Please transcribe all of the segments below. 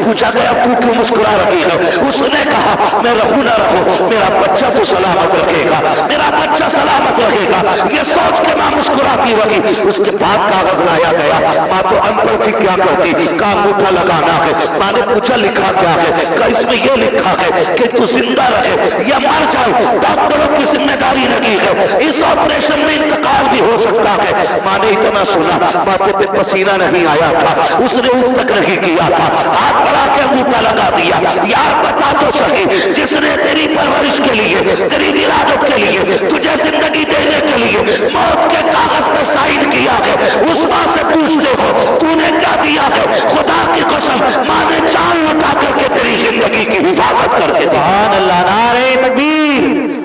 پوچھا گیا تو کیوں مسکرا رہی ہے؟ اس نے کہا میں رہوں نہ رہوں میرا بچہ تو سلامت رکھے گا، میرا بچہ سلامت رکھے گا، یہ سوچ کے ماں مسکراتی رہی۔ اس کے بعد کاغذ لایا گیا، ماں تو ان پڑھ تھی کیا کرتی؟ کہا انگوٹھا لگانا ہے۔ ماں نے پوچھا لکھا کیا ہے؟ کہ اس میں یہ لکھا ہے کہ تو زندہ رہے یا مر جائے، ڈاکٹروں کی ذمہ داری لگی ہے، اس آپریشن میں انتقال بھی ہو سکتا ہے۔ ماں نے اتنا سنا، ماتھے پہ پسینہ نہیں آیا تھا، اس نے اف تک نہیں کیا تھا، ہاتھ بڑھا کے انگوٹھا لگا دیا۔ یار بتا تو صحیح، جس نے تیری پرورش کے لیے، تیری ولادت کے لیے، تجھے زندگی دینے کے لیے موت کے کاغذ پہ سائن کیا ہے، اس ماں سے پوچھتے ہو تو نے کیا دیا ہے؟ خدا کی قسم ماں نے جان لٹا کر کے تیری زندگی کی حفاظت کر کے دی۔ سبحان اللہ، نعرہ تکبیر،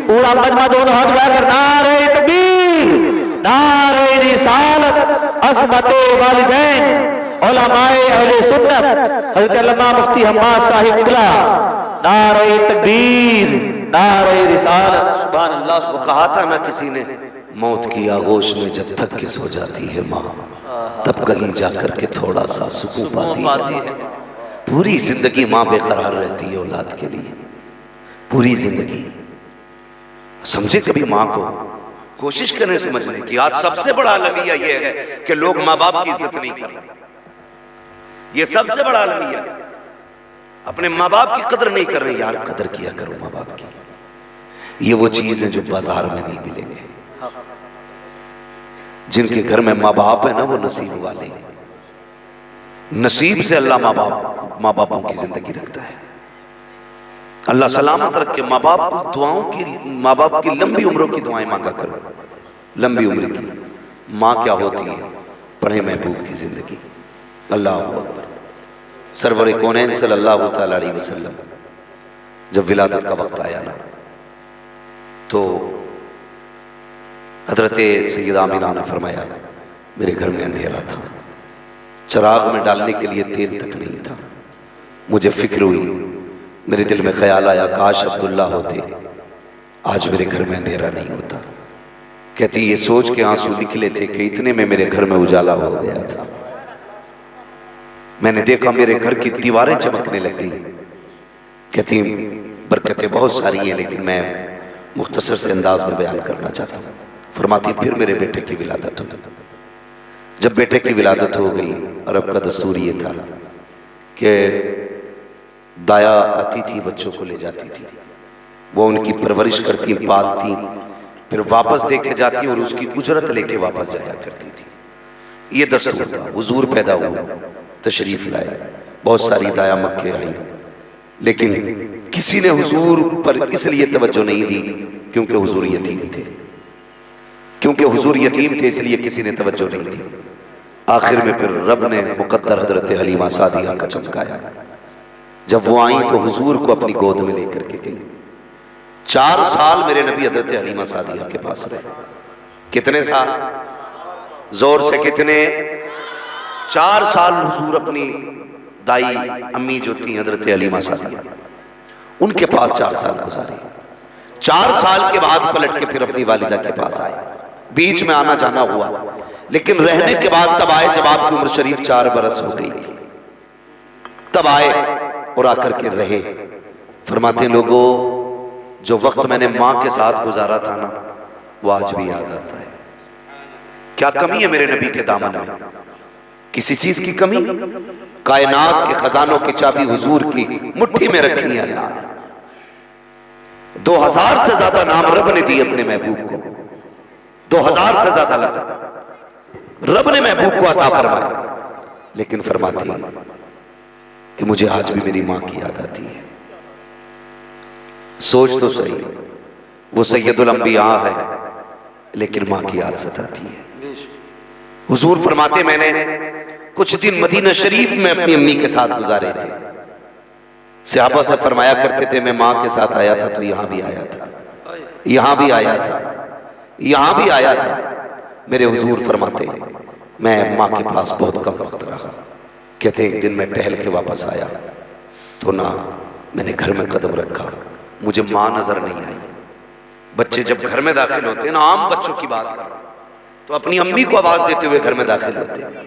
پورا مجمع دونوں ہاتھ اٹھا کر نعرہ تکبیر، نعرہ رسالت، عظمت والدین، علماء اہل سنت، حضرت علامہ مفتی حماد صاحب قلعہ، نعرہ تکبیر، نعرہ رسالت۔ سبحان اللہ، اس کو کہا تھا نا کسی نے، موت کی آغوش میں جب تھک کے سو جاتی ہے ماں، تب کہیں جا کر کے تھوڑا سا سکون پاتی ہے۔ پوری زندگی ماں بے قرار رہتی ہے اولاد کے لیے، پوری زندگی۔ سمجھے کبھی ماں کو، کوشش کریں سمجھنے کی۔ آج سب سے بڑا المیہ یہ ہے کہ لوگ ماں باپ کی عزت نہیں کر رہے، یہ سب سے بڑا المیہ ہے۔ اپنے ماں باپ کی قدر نہیں کر رہے۔ یار قدر کیا کرو ماں باپ کی، یہ وہ چیز ہے جو بازار میں نہیں ملیں گے۔ جن کے گھر میں ماں باپ ہے نا وہ نصیب والے، نصیب سے اللہ ماں باپوں کی زندگی رکھتا ہے۔ اللہ سلامت رکھے ماں باپ کو، دعاؤں کی، ماں باپ کی لمبی عمروں کی دعائیں مانگا کرو، لمبی عمر کی۔ ماں کیا ہوتی ہے؟ پڑھے محبوب کی زندگی۔ اللہ اکبر۔ سرور کونین صلی اللہ تعالی علیہ وسلم جب ولادت کا وقت آیا نا تو حضرت سیدہ آمینہ نے فرمایا میرے گھر میں اندھیرا تھا، چراغ میں ڈالنے کے لیے تیل تک نہیں تھا، مجھے فکر ہوئی، میرے دل میں خیال آیا کاش عبداللہ ہوتے، آج میرے گھر میں اندھیرا نہیں ہوتا۔ کہتی یہ سوچ کے آنسو نکلے تھے کہ اتنے میں میرے گھر میں اجالا ہو گیا تھا۔ میں نے دیکھا میرے گھر کی دیواریں چمکنے لگ گئی۔ کہتی برکتیں بہت ساری ہیں لیکن میں مختصر سے انداز میں بیان کرنا چاہتا ہوں۔ فرماتی پھر میرے بیٹے کی ولادت ہوئی۔ جب بیٹے کی ولادت ہو گئی، عرب کا دستور یہ تھا کہ دایا آتی تھی، بچوں کو لے جاتی تھی، وہ ان کی پرورش کرتی، پالتی، پھر واپس دے کے جاتی اور اس کی اجرت لے کے واپس جایا کرتی تھی۔ یہ دستور تھا۔ حضور پیدا ہوئے، تشریف لائے، بہت ساری دایا مکے آئی، لیکن کسی نے حضور پر اس لیے توجہ نہیں دی کیونکہ حضور یتیم تھے، اس لیے کسی نے توجہ نہیں دی۔ آخر میں پھر رب نے مقدر حضرت حلیمہ سعدیہ کا چمکایا۔ جب وہ آئیں تو حضور کو اپنی گود میں لے کر کے گئی۔ 4 سال میرے نبی حضرت حلیمہ سعدیہ کے پاس رہے۔ کتنے سال؟ زور سے کتنے؟ 4 سال حضور اپنی دائی امی جو تھی حضرت حلیمہ سعدیہ ان کے پاس 4 سال گزارے۔ 4 سال کے بعد پلٹ کے پھر اپنی والدہ کے پاس آئے۔ بیچ میں آنا جانا ہوا، لیکن رہنے کے بعد تب آئے جب آپ کی عمر شریف 4 برس ہو گئی تھی، تب آئے اور آ کر کے رہے۔ فرماتے ہیں لوگوں جو وقت میں نے ماں کے ساتھ گزارا تھا نا وہ آج بھی یاد آتا ہے۔ کیا کمی ہے میرے نبی کے دامن میں؟ کسی چیز کی کمی؟ کائنات کے خزانوں کی چابی حضور کی مٹھی میں رکھی ہے اللہ نے۔ 2000 سے زیادہ نام رب نے دی اپنے محبوب کو، 2000 سے زیادہ رب نے محبوب کو عطا فرمایا، لیکن فرماتی کہ مجھے آج بھی میری ماں کی یاد آتی ہے۔ سوچ تو صحیح، وہ سید الانبیاء ہے لیکن ماں کی یاد ستاتی ہے۔ حضور فرماتے میں نے کچھ دن مدینہ شریف میں اپنی امی کے ساتھ گزارے تھے۔ صحابہ سے فرمایا کرتے تھے میں ماں کے ساتھ آیا تھا تو یہاں بھی آیا تھا، یہاں بھی آیا تھا، یہاں بھی آیا تھا۔ میرے حضور فرماتے میں ماں کے پاس بہت کم وقت رہا۔ کہتے ایک دن میں ٹہل کے واپس آیا تو نہ میں نے گھر میں قدم رکھا، مجھے ماں نظر نہیں آئی۔ بچے جب گھر میں داخل ہوتے ہیں نا، عام بچوں کی بات کر تو اپنی امی کو آواز دیتے ہوئے گھر میں داخل ہوتے ہیں،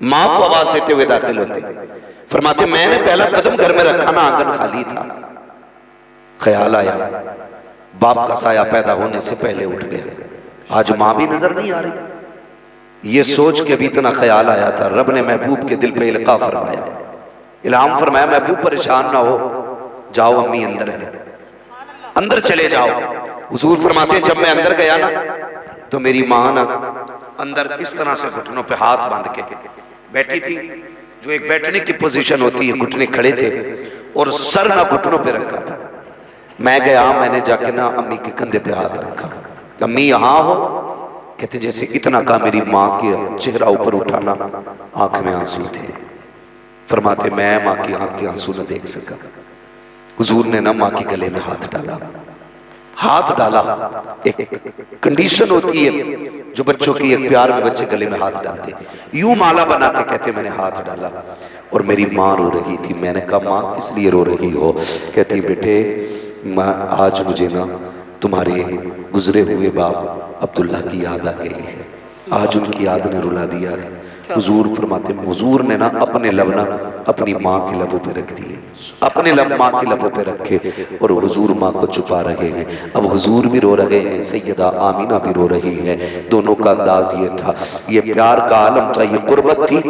ماں کو آواز دیتے ہوئے داخل ہوتے ہیں۔ فرماتے میں نے پہلا قدم گھر میں رکھا نا آنگن خالی تھا، خیال آیا باپ کا سایہ پیدا ہونے سے پہلے اٹھ گیا، آج ماں بھی نظر نہیں آ رہی۔ یہ سوچ کے بھی اتنا خیال آیا تھا، رب نے محبوب کے دل پہ القاء فرمایا، الہام فرمایا محبوب پریشان نہ ہو، جاؤ امی اندر ہے، اندر چلے جاؤ۔ حضور فرماتے ہیں جب میں اندر گیا نا تو میری ماں نا اندر اس طرح سے گھٹنوں پہ ہاتھ باندھ کے بیٹھی تھی، جو ایک بیٹھنے کی پوزیشن ہوتی ہے، گھٹنے کھڑے تھے اور سر نہ گھٹنوں پہ رکھا تھا۔ میں گیا، میں نے جا کے نا امی کے کندھے پہ ہاتھ رکھا، امی یہاں ہو؟ کہتے جیسے اتنا کہا میری ماں کے چہرہ اوپر اٹھانا، آنکھ میں آنسو تھے۔ فرماتے میں ماں کی آنکھ کے آنسو نہ دیکھ سکا، حضور نے نا ماں کے گلے میں ہاتھ ڈالا، ہاتھ ڈالا۔ ایک کنڈیشن ہوتی ہے جو بچوں کی، ایک پیار میں بچے گلے میں ہاتھ ڈالتے، یوں مالا بنا کے کہتے میں نے ہاتھ ڈالا اور میری ماں رو رہی تھی۔ میں نے کہا ماں کس لیے رو رہی ہو؟ کہتی بیٹے آج مجھے نا تمہارے گزرے ہوئے باپ عبداللہ کی یاد آ گئی ہے، آج ان کی یاد نے رلا دیا ہے۔ حضور فرماتے حضور نے نا اپنے لب نا اپنی ماں کے لبوں پہ رکھ دیے، اپنے لب ماں کے لبوں پہ رکھے اور حضور ماں کو چھپا رہے ہیں۔ اب حضور بھی رو رہے ہیں، سیدہ آمینہ بھی رو رہی ہیں، دونوں کا انداز یہ تھا، یہ پیار کا عالم تھا، یہ قربت تھی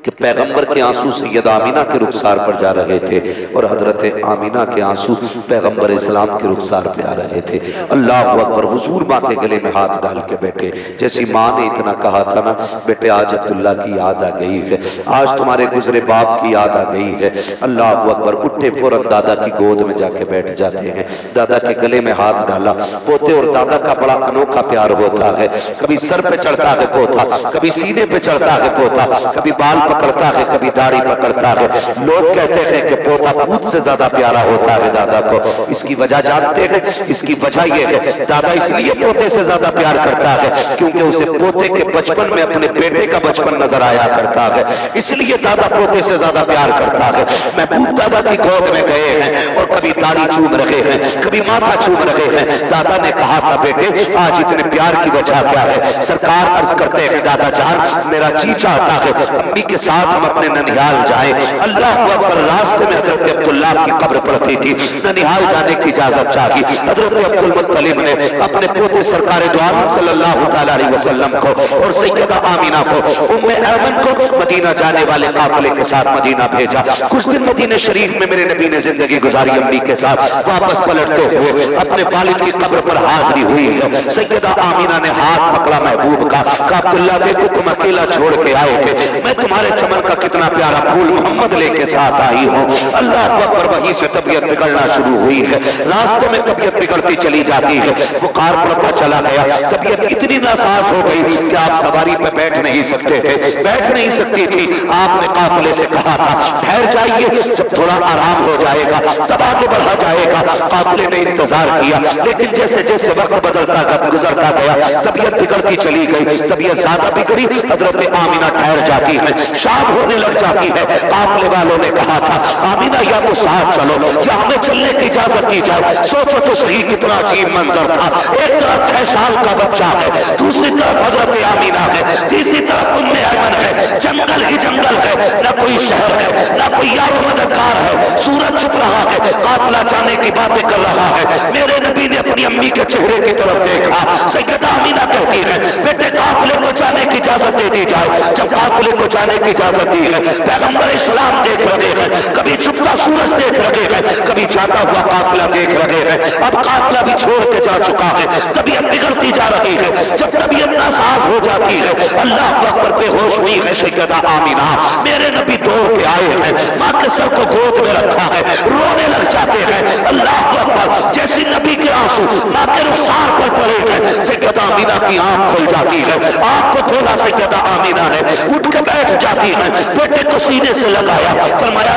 کہ پیغمبر کے آنسو سیدہ آمینہ کے رخسار پر جا رہے تھے اور حضرت آمینہ کے آنسو پیغمبر اسلام کے رخسار پہ آ رہے تھے۔ اللہ اکبر، حضور ماں کے گلے میں ہاتھ ڈال کے بیٹھے، جیسی ماں نے اتنا کہا تھا نا بیٹے آج عبداللہ کی یاد آ گئی ہے، آج تمہارے گزرے باپ کی یاد آ گئی ہے۔ اللہ اکبر، اٹھے فوراً دادا کی گود میں جا کے بیٹھ جاتے ہیں، دادا کے گلے میں ہاتھ ڈالا۔ پوتے اور دادا کا بڑا انوکھا پیار ہوتا ہے، کبھی سر پہ چڑھتا ہے پوتا، کبھی سینے پہ چڑھتا ہے پوتا، کبھی بال پکڑتا ہے، کبھی داڑھی پکڑتا ہے۔ لوگ کہتے ہیں کہ پوتا پوت سے زیادہ پیارا ہوتا ہے دادا کو، اس کی وجہ جانتے ہیں؟ اس کی وجہ یہ ہے دادا اس لیے پوتے سے زیادہ پیار کرتا ہے کیونکہ اسے پوتے کے بچپن میں اپنے بیٹے کا بچپن نظر آیا کرتا ہے، اس لیے دادا پوتے سے زیادہ پیار کرتا ہے۔ محبوب دادا کی گود میں گئے ہیں اور کبھی داڑھی چوم رہے ہیں، کبھی ماتھا چوم رہے ہیں۔ دادا نے کہا تھا بیٹے آج اتنے پیار کی وجہ کیا ہے؟ سرکار عرض کرتے ہیں دادا جان میرا جی چاہتا ہے امی کے ساتھ ہم اپنے ننیال جائیں۔ اللہ اکبر، راستے میں حضرت عبداللہ کی قبر پڑتی تھی، ننیال جانے کی اجازت چاہی۔ حضرت عبدالمطلب نے اپنے پوتے سرکار دو عالم صلی اللہ تعالیٰ علیہ وسلم کو اور سیدہ آمینہ کو، ام ایمن کو مدینہ جانے والے قافلے کے ساتھ مدینہ بھیجا۔ کچھ دن مدینہ شریف میں میرے نبی نے زندگی گزاری امی کے ساتھ، واپس پلٹتے ہوئے اپنے والد کی قبر پر حاضری ہوئی ہے۔ سیدہ آمینہ نے ہاتھ پکڑا محبوب کا، کہا عبداللہ دیکھو تم اکیلا چھوڑ کے آئے تھے، میں تمہارے چمن کا کتنا پیارا پھول محمد لے کے ساتھ آئی ہوں۔ اللہ اکبر، وہیں سے طبیعت بگڑنا شروع ہوئی ہے، راستے میں طبیعت بگڑتی چلی جاتی ہے، بخار پڑتا چلا گیا، طبیعت اتنی ناساز ہو گئی کہ آپ سواری پہ بیٹھ نہیں سکتے تھے، بیٹھ نہیں سکتی تھی۔ آپ نے قافلے سے کہا تھا ٹھہر جائیے، جب تھوڑا آرام ہو جائے گا تب آگے بڑھا جائے گا۔ قافلے نے انتظار کیا، لیکن جیسے جیسے وقت بدلتا گزرتا گیا طبیعت بگڑتی چلی گئی، طبیعت زیادہ بگڑی، حضرت آمینہ ٹھہر جاتی ہے، شام ہونے لگ جاتی ہے۔ قافلے والوں نے کہا تھا آمینہ یا تو ساتھ چلو یا ہمیں چلنے کی اجازت دی جائے۔ سوچو تو صحیح کتنا عجیب منظر تھا، ایک طرف 6 سال کا بچہ ہے، دوسری طرف حضرت آمینہ ہے، تیسری طرف ام ایمن ہے، جنگل ہی جنگل ہے، نہ کوئی شہر ہے نہ کوئی یار و مددگار ہے، سورج چھپ رہا ہے، قافلہ جانے کی باتیں کر رہا ہے۔ میرے نبی نے اپنی امی کے چہرے کی طرف دیکھا، سیدہ آمینہ کہتی ہے بیٹے قافلے کو جانے کی اجازت دے دی جائے۔ جب قافلے کو جانے کی اجازت دی ہے، پیغمبر اسلام دیکھ رہے ہیں، کبھی چھپتا سورج دیکھ رہے ہیں، کبھی جاتا ہوا قافلہ دیکھ رہے ہیں۔ اب قافلہ بھی چھوڑ کے جا چکا ہے، طبیعت بگڑتی جا رہی ہے۔ جب طبیعت ناساز ہو جاتی ہے، اللہ اکبر، بے ہوش ہوئی ہے سیدہ آمینہ، میرے نبی دوڑ کے آئے ہیں، ماں کے سر کو گود میں رکھا ہے، رونے لگ جاتے ہیں۔ اللہ اکبر، جیسے نبی کے آنسو ماں کے رخسار پر پڑے ہیں، سیدہ آمینہ کی آنکھ کھل جاتی ہے، آنکھ کو کھولا سیدہ آمینہ نے، اٹھ کے بیٹھ جاتی ہے، بیٹے کو سینے سے لگایا، فرمایا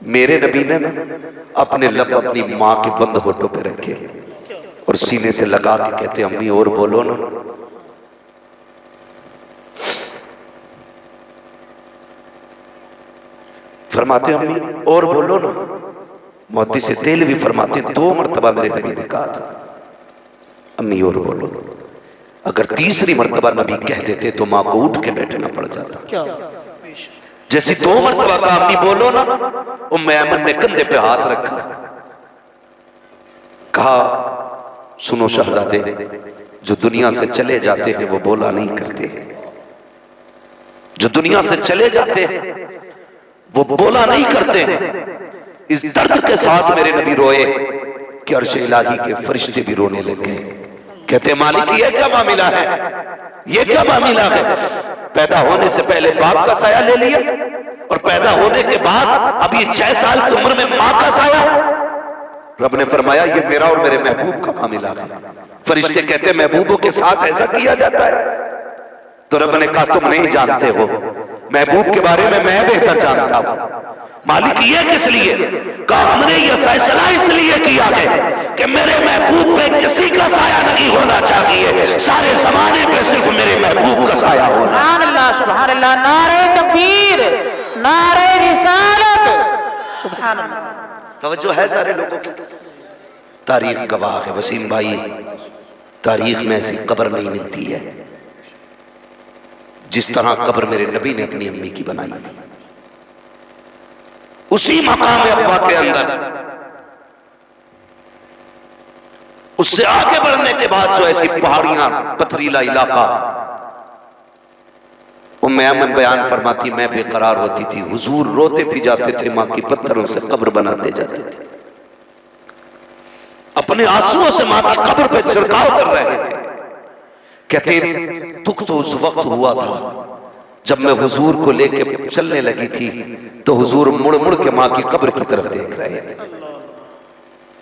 میرے نبی نے نا اپنے لب اپنی ماں کے بند ہونٹوں پہ رکھے اور سینے سے لگا کے کہتے امی اور بولو نا. فرماتے امی اور بولو نا. محدث دہلوی فرماتے 2 مرتبہ میرے نبی نے کہا تھا امی اور بولو. اگر تیسری مرتبہ نبی کہہ دیتے تو ماں کو اٹھ کے بیٹھنا پڑ جاتا. جیسے 2 مرتبہ کہا امی بولو نا. ام ایمن نے کندھے پہ ہاتھ رکھا, کہا سنو شہزادے, جو دنیا سے چلے جاتے ہیں وہ بولا نہیں کرتے. جو دنیا سے چلے جاتے ہیں وہ بولا نہیں کرتے. اس درد کے ساتھ میرے نبی روئے کہ عرش الہی کے فرشتے بھی رونے لگے. کہتے مالک یہ کیا معاملہ ہے, یہ کیا معاملہ ہے. پیدا ہونے سے پہلے باپ کا سایہ لے لیا اور پیدا ہونے کے بعد اب یہ 6 سال کی عمر میں ماں کا سایہ. رب نے فرمایا یہ میرا اور میرے محبوب کا معاملہ ہے. فرشتے کہتے محبوبوں کے ساتھ ایسا کیا جاتا ہے. تو رب نے کہا تم نہیں جانتے ہو, محبوب کے بارے میں بہتر جانتا ہوں. مالک یہ کس لیے, کہا ہم نے یہ فیصلہ اس لیے کیا ہے کہ میرے محبوب پہ کسی کا سایہ نہیں ہونا چاہیے, سارے زمانے پہ صرف میرے محبوب کا سایہ ہونا. سبحان اللہ سبحان اللہ, نعرہ تکبیر, نعرہ رسالت, سبحان اللہ. توجہ ہے سارے لوگوں کی. تاریخ گواہ ہے وسیم بھائی, تاریخ میں ایسی قبر نہیں ملتی ہے جس طرح قبر میرے نبی نے اپنی امی کی بنائی تھی. اسی مقام ابا کے اندر اس سے آگے بڑھنے کے بعد جو ایسی پہاڑیاں, پتھریلا علاقہ, ام ایمن بیان فرماتی میں بے قرار ہوتی تھی, حضور روتے بھی جاتے تھے, ماں کی پتھروں سے قبر بناتے جاتے تھے, اپنے آنسوؤں سے ماں کی قبر پہ چھڑکاؤ کر رہے تھے. کہتے دکھ تو اس وقت ہوا تھا جب میں حضور کو لے کے چلنے لگی تھی تو حضور مڑ مڑ کے ماں کی قبر کی طرف دیکھ رہے تھے.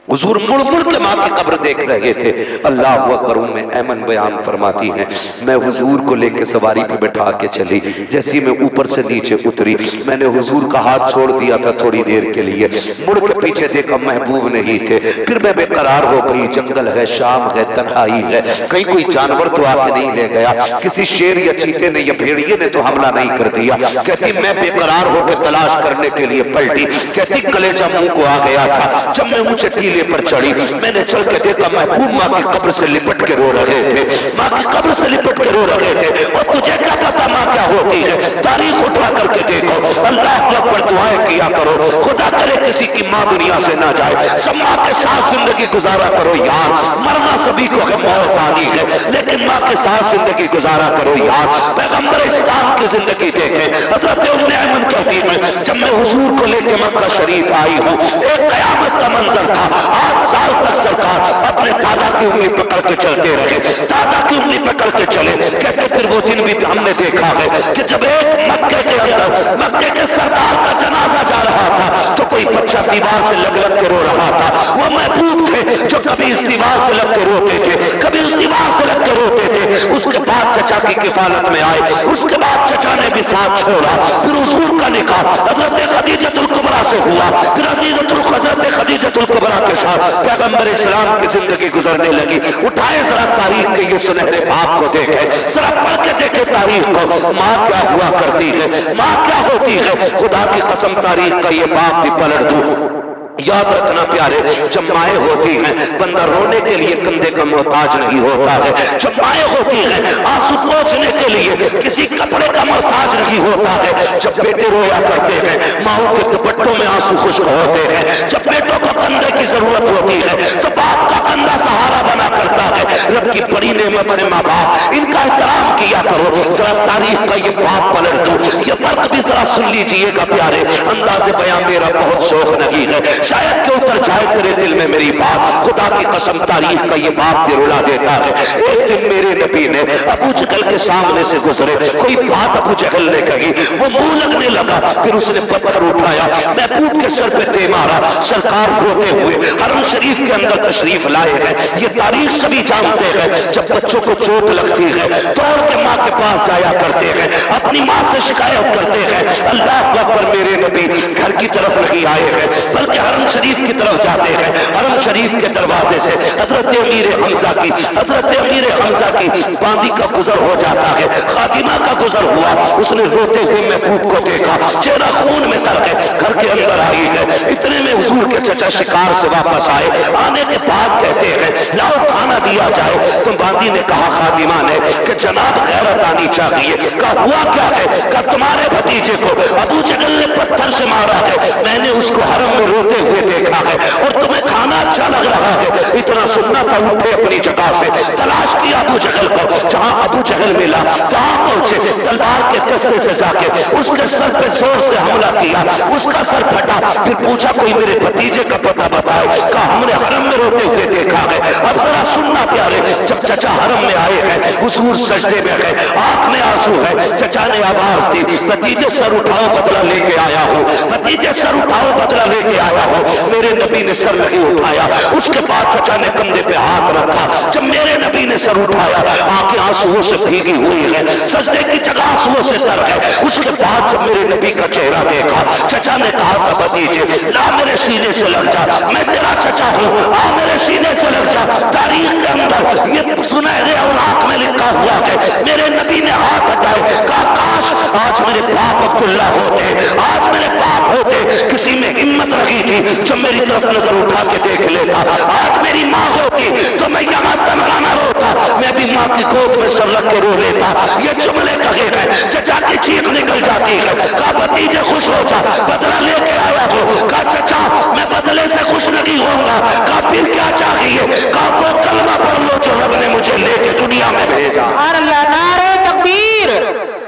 حضور مڑ مڑ کے ماں کی قبر دیکھ رہے تھے. اللہ اکبر. ام ایمن بیان فرماتی ہیں میں حضور کو لے کے سواری پہ بٹھا کے چلی, جیسی میں اوپر سے نیچے اتری میں نے حضور کا ہاتھ چھوڑ دیا تھا تھوڑی دیر کے لیے, مڑ کے پیچھے دیکھا محبوب نہیں تھے. پھر میں بے قرار ہو گئی, جنگل ہے, شام ہے, تنہائی ہے, کہیں کوئی جانور تو آ کے نہیں لے گیا, کسی شیر یا چیتے نے یا بھیڑیے نے تو حملہ نہیں کر دیا. کہتی میں بے قرار ہو کے تلاش کرنے کے لیے پلٹی. کہتی کلیجہ منہ کو آ گیا تھا. جب میں اونچے ٹیلے پر چڑھی میں نے چل کے دیکھا محبوب ماں کی قبر سے لپٹ کے رو رہے تھے, ماں کی قبر سے لپٹ کے رو رہے تھے. اور تجھے کیا پتا ماں کیا ہوتی ہے, تاریخ اٹھا کر کے دیکھو. اللہ اکبر دعائیں کیا کرو, خدا کرے کسی کی ماں دنیا سے نہ جائے, سب ماں کے ساتھ زندگی گزارا کرو یار. مرنا سبھی کو ہے, موت آنی ہے, لیکن ماں کے ساتھ زندگی گزارا کرو یار. پیغمبر اسلام کی زندگی دیکھیں. حضرت ام ایمن کہتی ہے جب میں حضور کو لے کے مکہ شریف آئی ہوں ایک قیامت کا منظر تھا. 8 سال تک سرکار اپنے دادا کی انگلی پکڑ کے چلتے رہے, دادا کی انگلی پکڑ کے چلے. کہتے پھر وہ دن بھی ہم نے دیکھا ہے کہ جب ایک مکے کے اندر مکے کے سردار کا جنازہ جا رہا تھا تو کوئی بچہ دیوار سے لگ لگ کے رو رہا تھا. وہ محبوب تھے جو کبھی اس دیوار سے لگ کے روتے تھے, کبھی اس دیوار سے لگ کے روتے تھے. اس کے بعد چچا کی کفالت میں آئے, اس کے بعد چچا نے بھی ساتھ چھوڑا. پھر حضور کا نکاح حضرت خدیجۃ الکبریٰ سے ہوا, پھر حضرت خدیجۃ الکبریٰ کے ساتھ پیغمبر اسلام کی زندگی گزرنے لگی. اٹھائے ذرا تاریخ کے یہ سنہرے باپ کو دیکھیں, ذرا پڑھ کے دیکھیں تاریخ کو. ماں کیا ہوا کرتی ہے, ماں کیا ہوتی ہے. خدا کی قسم تاریخ کا یہ باپ بھی پلٹ دوں. یاد رکھنا پیارے, جب مائیں ہوتی ہیں بندہ رونے کے لیے کندھے کا محتاج نہیں ہوتا ہے. جب مائیں ہوتی ہیں آنسو پوچھنے کے لیے کسی کپڑے کا محتاج نہیں ہوتا ہے. جب بیٹے رویا کرتے ہیں ماؤں کے دوپٹوں میں آنسو خشک ہوتے ہیں. جب بیٹوں کو کندھے کی ضرورت ہوتی ہے تو باپ کا کندھا سہارا بنا کرتا ہے. رب کی بڑی نعمت ہے ماں باپ, ان کا احترام کیا کرو. ذرا تاریخ کا یہ باپ پلٹ دو, یہ فرق بھی ذرا سن لیجئے گا پیارے. انداز بیان میرا بہت شوق نہیں ہے, شاید کہ اتر جائے تیرے دل میں میری بات، خدا کی قسم تاریخ کا یہ باپ بھی رلا دیتا ہے۔ ایک دن میرے نبی نے ابو جہل کے سامنے سے گزرے، کوئی بات ابو جہل نے کہی، وہ منہ لگنے لگا، پھر اس نے پتھر اٹھایا، محبوب کے سر پہ دے مارا۔ سرکار روتے ہوئے حرم شریف کے اندر تشریف لائے ہیں۔ یہ تاریخ سبھی جانتے ہیں، جب بچوں کو چوٹ لگتی ہے دوڑ کے ماں کے پاس جایا کرتے ہیں، اپنی ماں سے شکایت کرتے ہیں۔ اللہ اکبر، میرے نبی گھر کی طرف نہیں آئے ہیں بلکہ حرم شریف کی طرف جاتے ہیں۔ حرم شریف کے دروازے سے حضرت امیر حمزہ کی باندی کا گزر ہو جاتا ہے، خاتمہ کا گزر ہوا۔ اس نے روتے ہوئے محبوب کو دیکھا، چہرہ خون میں تر ہے، گھر کے اندر آئی ہے۔ اتنے میں حضور کے چچا شکار سے واپس آئے، آنے کے بعد کہتے ہیں لاؤ کھانا دیا جائے۔ تو باندی نے کہا خادمہ نے کہ جناب غیرت آنی چاہیے۔ کہا ہوا کیا ہے؟ کہا تمہارے بھتیجے کو ابو جہل نے پتھر سے مارا ہے، میں نے اس کو حرم میں روتے ہوئے دیکھا ہے، اور تمہیں کھانا اچھا لگ رہا ہے۔ اتنا سننا تھا، اٹھے اپنی جگہ سے، تلاش کیا ابو جہل کو، جہاں ابو جہل ملا کہاں پہنچے، تلوار کے کستے سے جا کے اس کے سر پہ زور سے حملہ کیا، اس کا سر پھٹا۔ پھر پوچھا کوئی میرے بھتیجے کا پتہ بتائے، کہا ہم نے حرم میں روتے ہوئے دیکھا ہے۔ اب ذرا سننا پیارے، جب چچا حرم میں آئے ہیں، حضور سجدے میں گئے، آنکھ میں آنسو ہے، چچا نے آواز دی بھتیجے سر اٹھاؤ بدلہ لے کے آیا ہوں، بھتیجے سر اٹھاؤ بدلہ لے کے آیا ہوں۔ میرے نبی نے سر نہیں اٹھایا، اس کے بعد چچا نے کندھے پہ ہاتھ رکھا۔ جب میرے نبی نے سر اٹھایا، آنکھیں آنسوؤں سے بھیگی ہوئی ہے، سجدے کی جگہ آنسوؤں سے تر ہے۔ اس کے بعد جب میرے نبی کا چہرہ دیکھا، چچا نے کہا تھا بھتیجے لا میرے سینے سے لگ جا، میں تیرا چچا ہوں، آ میرے سینے سے لگ جا۔ تاریخ کے اندر یہ سنہرے اوراق میں لکھا ہوا ہے، میرے نبی نے ہاتھ ہٹائے، کہا کاش آج میرے باپ عبداللہ ہوتے، آج میرے باپ ہوتے، کسی میں ہمت رکھی تھی جو میری طرف نظر اٹھا کے دیکھ لیتا، آج میری ماں ہوتی تو میں یہاں تنہا نہ روتا، میں بھی ماں کی گود میں سر رکھ کے رو لیتا۔ یہ جملے کہے ہیں، چچا کی چیخ نکل جاتی ہے، کہا بھتیجے خوش ہو جا، بدلہ لے کے آیا ہو۔ کہا چچا میں بدلے سے خوش نہیں ہوں گا۔ کہا پھر کیا چاہیے؟ کہا وہ کلمہ پڑھ لو جو رب نے مجھے لے کے دنیا میں بھیجا۔ اللہ، نعرہ تکبیر،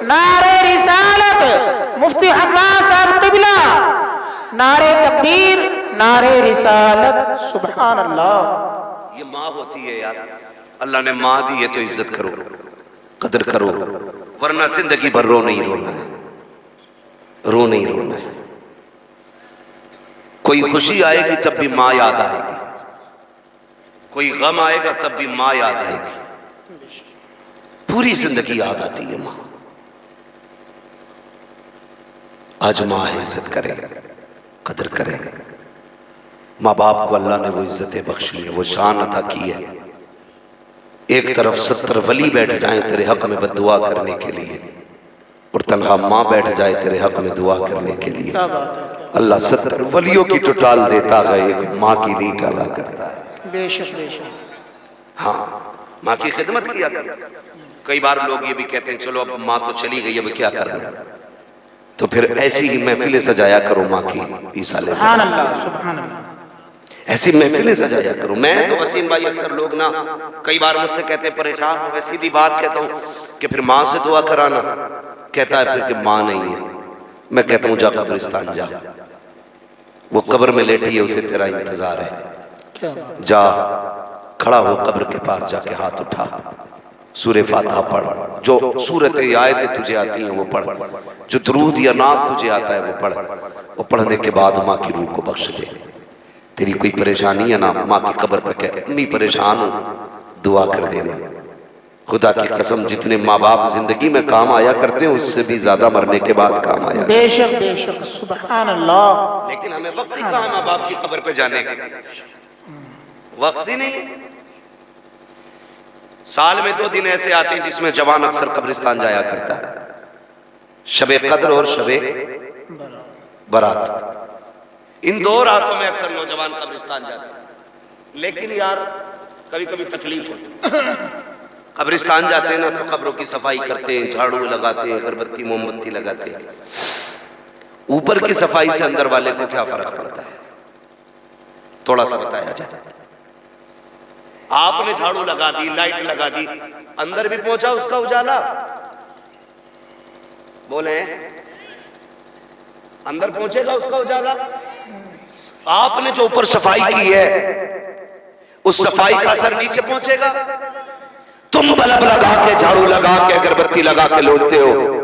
نعرہ رسالت، مفتی حماد صاحب قبلہ، نعرہ تکبیر، نعرہ رسالت، سبحان اللہ۔ یہ ماں ہوتی ہے یار، اللہ نے ماں دی ہے تو عزت کرو، قدر کرو، ورنہ زندگی بھر رو نہیں رونا ہے، رو نہیں رونا ہے۔ کوئی خوشی آئے گی تب بھی ماں یاد آئے گی، کوئی غم آئے گا تب بھی ماں یاد آئے گی، پوری زندگی یاد آتی ہے ماں۔ آج ماں عزت کرے، قدر کرے۔ ماں باپ کو اللہ نے وہ عزتیں بخشی ہے، وہ شان عطا کی ہے۔ ایک طرف 70 ولی بیٹھ جائیں تیرے حق میں بد دعا کرنے کے لیے، اور تنہا ماں بیٹھ جائے تیرے حق میں دعا کرنے کے لیے۔ اللہ 70 ولیوں کی تو ٹال دیتا ہے، ایک ماں کی نہیں ٹالا کرتا ہے۔ بے شک بے شک۔ ہاں، ماں کی خدمت کیا کر۔ کئی بار لوگ یہ بھی کہتے ہیں چلو اب ماں تو چلی گئی، اب کیا کرنا، تو پھر ایسی ہی محفلیں سجایا کرو ماں کی، عیسیٰ علیہ السلام، سبحان اللہ، سبحان اللہ۔ ایسی محفلیں سجایا کرو۔ میں تو وسیم بھائی اکثر لوگ نا کئی بار مجھ سے کہتے ہیں پریشان ہو، ویسی بھی بات کہتا ہوں کہ پھر ماں سے دعا کرانا، کہتا ہے پھر کہ ماں نہیں ہے۔ میں کہتا ہوں جا قبرستان جا، وہ قبر میں لیٹی ہے، اسے تیرا انتظار ہے، جا کھڑا ہو قبر کے پاس، جا کے ہاتھ اٹھا، سورہ فاتحہ پڑھ، جو سورت آیتیں تجھے آتی ہیں وہ پڑھ، جو درود یا نعت تجھے آتا ہے وہ پڑھ، وہ پڑھنے کے بعد ماں کی روح کو بخش دے۔ تیری کوئی پریشانی ہے نا، ماں کی قبر پہ کہ امی پریشان ہوں، دعا کر دینا۔ خدا کی قسم جتنے ماں باپ زندگی میں کام آیا کرتے ہیں، اس سے بھی زیادہ مرنے کے بعد کام آیا۔ بے شک بے شک، سبحان اللہ۔ لیکن ہمیں وقت ہی کہاں ماں باپ کی قبر پہ جانے کا، وقت ہی نہیں۔ سال میں 2 دن ایسے آتے ہیں جس میں جوان اکثر قبرستان جایا کرتا ہے، شب قدر اور شب برات۔ ان 2 راتوں میں اکثر نوجوان قبرستان جاتے ہیں۔ لیکن یار کبھی کبھی تکلیف ہوتی ہے، قبرستان جاتے ہیں نا تو قبروں کی صفائی کرتے ہیں، جھاڑو لگاتے ہیں، اگربتی موم بتی لگاتے ہیں۔ اوپر کی صفائی سے اندر والے کو کیا فرق پڑتا ہے، تھوڑا سا بتایا جائے۔ آپ نے جھاڑو لگا دی، لائٹ لگا دی، اندر بھی پہنچا اس کا اجالا، بولیں اندر پہنچے گا اس کا اجالا؟ آپ نے جو اوپر صفائی کی ہے اس صفائی کا اثر نیچے پہنچے گا. تم بلب لگا کے جھاڑو لگا کے اگربتی لگا کے لوٹتے ہو,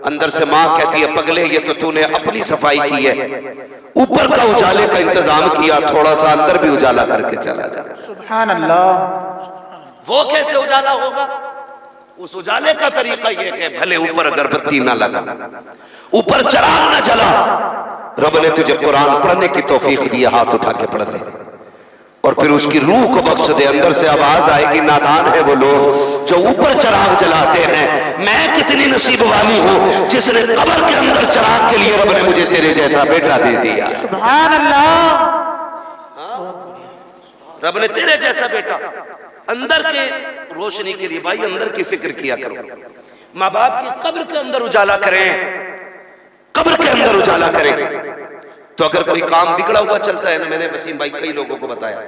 اندر سے ماں کہتی ہے پگلے یہ تو تو نے اپنی صفائی کی ہے, اوپر کا اجالے کا انتظام کیا, تھوڑا سا اندر بھی اجالا کر کے چلا جا. سبحان اللہ. وہ کیسے اجالا ہوگا؟ اس اجالے کا طریقہ یہ کہ بھلے اوپر اگربتی نہ لگا, اوپر چراغ نہ جلا, رب نے تجھے قرآن پڑھنے کی توفیق دی, ہاتھ اٹھا کے پڑھ لے اور پھر اس کی روح کو بخش دے. اندر سے آواز آئے گی نادان ہے وہ لوگ جو اوپر چراغ جلاتے ہیں, میں کتنی نصیب والی ہوں جس نے قبر کے اندر چراغ کے لیے رب نے مجھے تیرے جیسا بیٹا دے دیا. سبحان اللہ. رب نے تیرے جیسا بیٹا. اندر کے روشنی کے لیے بھائی اندر کی فکر کیا کرو. ماں باپ کی قبر کے اندر اجالا کریں, قبر کے اندر اجالا کریں. تو اگر کوئی کام بگڑا ہوا چلتا ہے نا, میں نے وسیم بھائی کئی لوگوں کو بتایا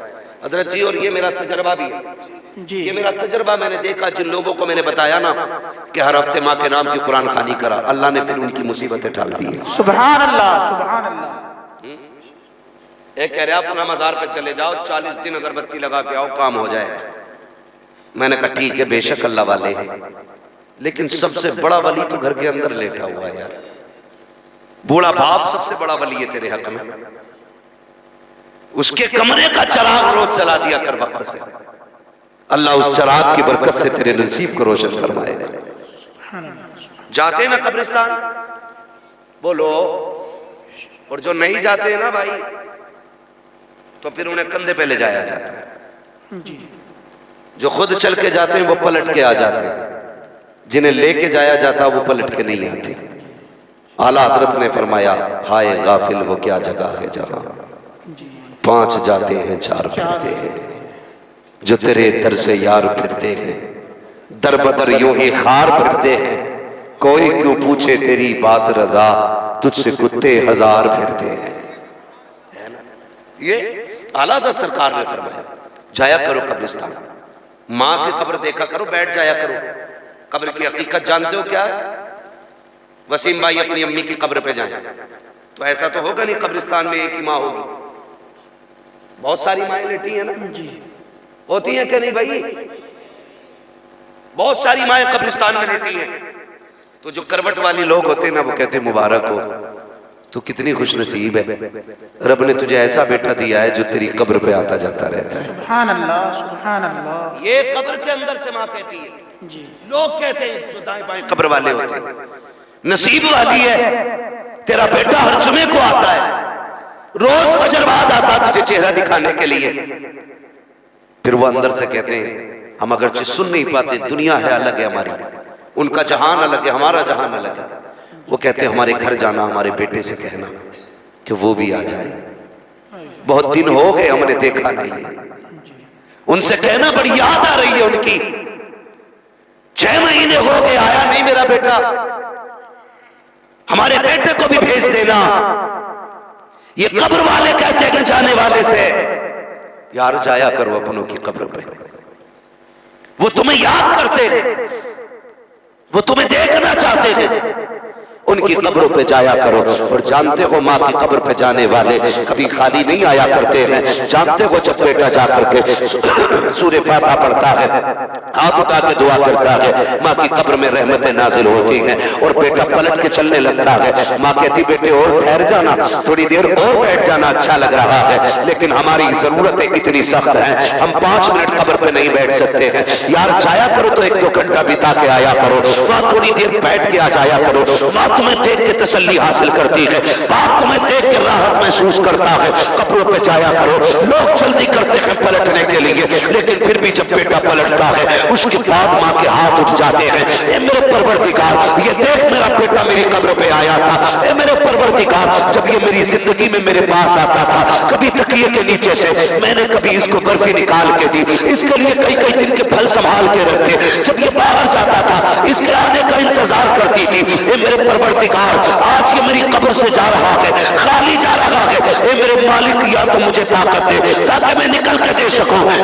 حضرت جی, اور یہ میرا تجربہ بھی ہے جی. یہ میرا تجربہ, میں نے دیکھا جن لوگوں کو میں نے بتایا نا کہ ہر ہفتے ماں کے نام کی قرآن خوانی کرا, اللہ نے پھر ان کی مصیبتیں ٹال دی ہیں. سبحان اللہ. سبحان اللہ. ایک کہہ رہا اپنا مزار پہ چلے جاؤ, 40 دن اگربتی لگا کے آؤ, کام ہو جائے. میں نے کہا ٹھیک ہے, بے شک اللہ والے ہیں, لیکن سب سے بڑا ولی تو گھر کے اندر لیٹا ہوا ہے یار. بوڑھا باپ سب سے بڑا ولی ہے تیرے حق میں, اس کے کمرے کا چراغ روز جلا دیا کر وقت سے, اللہ اس چراغ کی برکت سے تیرے نصیب کو روشن فرمائے گا. جاتے ہیں نا قبرستان بولو, اور جو نہیں جاتے ہیں نا بھائی تو پھر انہیں کندھے پہ لے جایا جاتا ہے. جی. جو خود چل کے جاتے ہیں وہ پلٹ کے آ جاتے ہیں, جنہیں لے کے جایا جاتا وہ پلٹ کے نہیں آتے. اعلیٰ حضرت نے فرمایا ہائے غافل وہ کیا جگہ ہے جہاں 5 جاتے ہیں 4 پھرتے ہیں, جو تیرے در سے یار پھرتے ہیں, در بدر یوں ہی خار پھرتے ہیں, کوئی کیوں پوچھے تیری بات رضا, تجھ سے کتے 1000 پھرتے ہیں. یہ اعلیٰ حضرت سرکار نے فرمایا جایا کرو قبرستان, ماں کی قبر دیکھا کرو, بیٹھ جایا کرو. قبر کی حقیقت جانتے ہو کیا ہے؟ وسیم بھائی اپنی امی کی قبر پہ جائیں تو ایسا تو ہوگا نہیں قبرستان میں ایک ہی ماں ہوگی, بہت ساری مائیں لیٹی ہیں نا, ہوتی ہیں کہ نہیں بھائی؟ بہت ساری مائیں قبرستان میں لیٹی ہیں. تو جو کروٹ والی لوگ ہوتے ہیں نا وہ کہتے ہیں مبارک ہو, تو کتنی خوش نصیب ہے, رب نے تجھے ایسا بیٹا دیا ہے جو تیری قبر پہ آتا جاتا رہتا ہے. سبحان اللہ. سبحان اللہ. یہ قبر کے اندر سے ماں کہتی ہے. جی. لوگ کہتے ہیں جو دائیں بائیں قبر والے ہوتے ہیں, نصیب والی ہے تیرا بیٹا ہر جمعے کو آتا ہے, روز فجر بعد آتا تجھے چہرہ دکھانے کے لیے. پھر وہ اندر سے کہتے ہیں ہم اگرچہ سن نہیں پاتے, دنیا ہے الگ ہے ہماری, ان کا جہان الگ ہے, ہمارا جہان الگ ہے. وہ کہتے ہیں ہمارے گھر جانا, ہمارے بیٹے سے کہنا کہ وہ بھی آ جائے, بہت دن ہو گئے ہم نے دیکھا نہیں. ان سے کہنا بڑی یاد آ رہی ہے ان کی, 6 مہینے ہو گئے آیا نہیں میرا بیٹا, ہمارے بیٹے کو بھی بھیج دینا. یہ قبر والے کہتے ہیں جانے والے سے یار جایا کرو اپنوں کی قبر پہ, وہ تمہیں یاد کرتے ہیں, وہ تمہیں دیکھنا چاہتے ہیں, ان کی قبروں پہ جایا کرو. اور جانتے ہو ماں کی قبر پہ جانے والے کبھی خالی نہیں آیا کرتے ہیں. جانتے ہو جب بیٹا جا کر کے سورہ فاتحہ پڑھتا ہے, ہاتھ اٹھا کے دعا کرتا ہے, ماں کی قبر میں رحمتیں نازل ہوتی ہیں اور بیٹا پلٹ کے چلنے لگتا ہے. ماں کہتی بیٹے اور ٹھہر جانا, تھوڑی دیر اور بیٹھ جانا, اچھا لگ رہا ہے, لیکن ہماری ضرورتیں اتنی سخت ہیں, ہم 5 منٹ قبر پہ نہیں بیٹھ سکتے ہیں. یار جایا کرو تو 1-2 گھنٹہ بتا کے آیا کرو, وہاں تھوڑی دیر بیٹھ کے آ جایا کرو. ماں تمہیں دیکھ کے تسلی حاصل کرتی ہے, باپ تمہیں دیکھ کے راحت محسوس کرتا ہے. قبروں پہ جایا کرو. لوگ جلدی کرتے ہیں پلٹنے کے لیے, لیکن پھر بھی جب بیٹا پلٹتا ہے اس کے بعد ماں کے ہاتھ اٹھ جاتے ہیں, اے میرے پروردگار یہ دیکھ میرا بیٹا میری قبر پہ آیا تھا, اے میرے پروردگار جب یہ میری زندگی میں میرے پاس آتا تھا, کبھی تکیے کے نیچے سے میں نے کبھی اس کو برفی نکال کے دی, اس کے لیے کئی دن کے پھل سنبھال کے رکھے, جب یہ باہر جاتا تھا اس کے آنے کا انتظار کرتی تھی. اے میرے پروردگار آج یہ میری قبر سے جا رہا ہے, خالی جا رہا ہے, اے میرے مالک یا تو مجھے طاقت دے تاکہ میں نکل کے دے سکوں,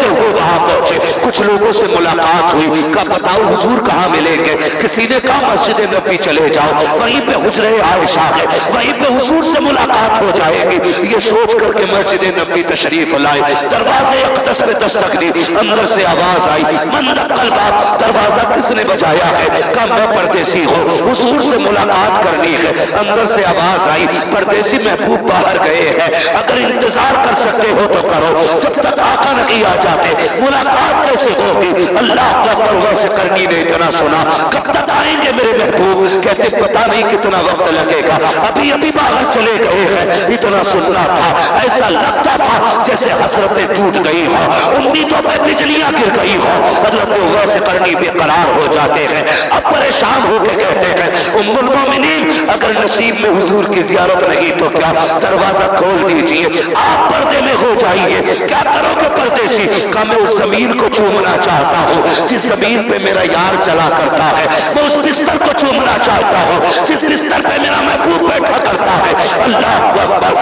دوڑتے ہوئے وہاں پہنچے، کچھ لوگوں سے ملاقات ہوئی، کہا بتاؤ حضور کہاں ملیں گے؟ کسی نے کہا مسجد نبوی چلے جاؤ، وہیں پہ حجرہ عائشہ ہے، وہیں پہ حضور سے ملاقات ہو جائے گی۔ یہ سوچ کر کے مسجد نبوی تشریف لائے، دروازے اقدس پہ دستک دی، اندر سے آواز آئی، من دق الباب، دروازہ کس نے بجایا ہے؟ کہا میں پردیسی ہوں، حضور سے ملاقات کرنی ہے۔ اندر سے آواز آئی، پردیسی محبوب باہر گئے ہیں، اگر انتظار کر سکتے ہو تو کرو، جب تک آقا نہیں آ جاتے ملاقات کیسے ہوگی؟ اللہ اکبر، ویسے کرنی نے اتنا سنا، کب تک آئیں گے میرے محبوب؟ کہتے پتہ نہیں کتنا وقت لگے گا، ابھی ابھی باہر چلے گئے ہیں۔ اتنا سننا تھا، ایسا لگتا تھا جیسے حسرتیں ٹوٹ گئی ہو، امیدوں پہ بجلیاں گر گئی ہو۔ حضرت ویسے کرنی بے قرار ہو جاتے ہیں، اب پریشان ہو کے کہتے ہیں ام المومنین اگر نصیب میں حضور کی زیارت نہیں تو کیا دروازہ کھول دیجئے، آپ پردے میں ہو جائیے۔ کیا کرو گے پردیسی؟ کہا میں اس زمین کو چومنا چاہتا ہوں جس زمین پہ میرا یار چلا کرتا ہے، میں اس بستر کو چومنا چاہتا ہوں جس بستر پہ میرا محبوب بیٹھا کرتا ہے۔ اللہ اکبر۔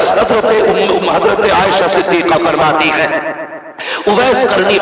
حضرت عائشہ صدیقہ فرماتی ہے اویس کرنی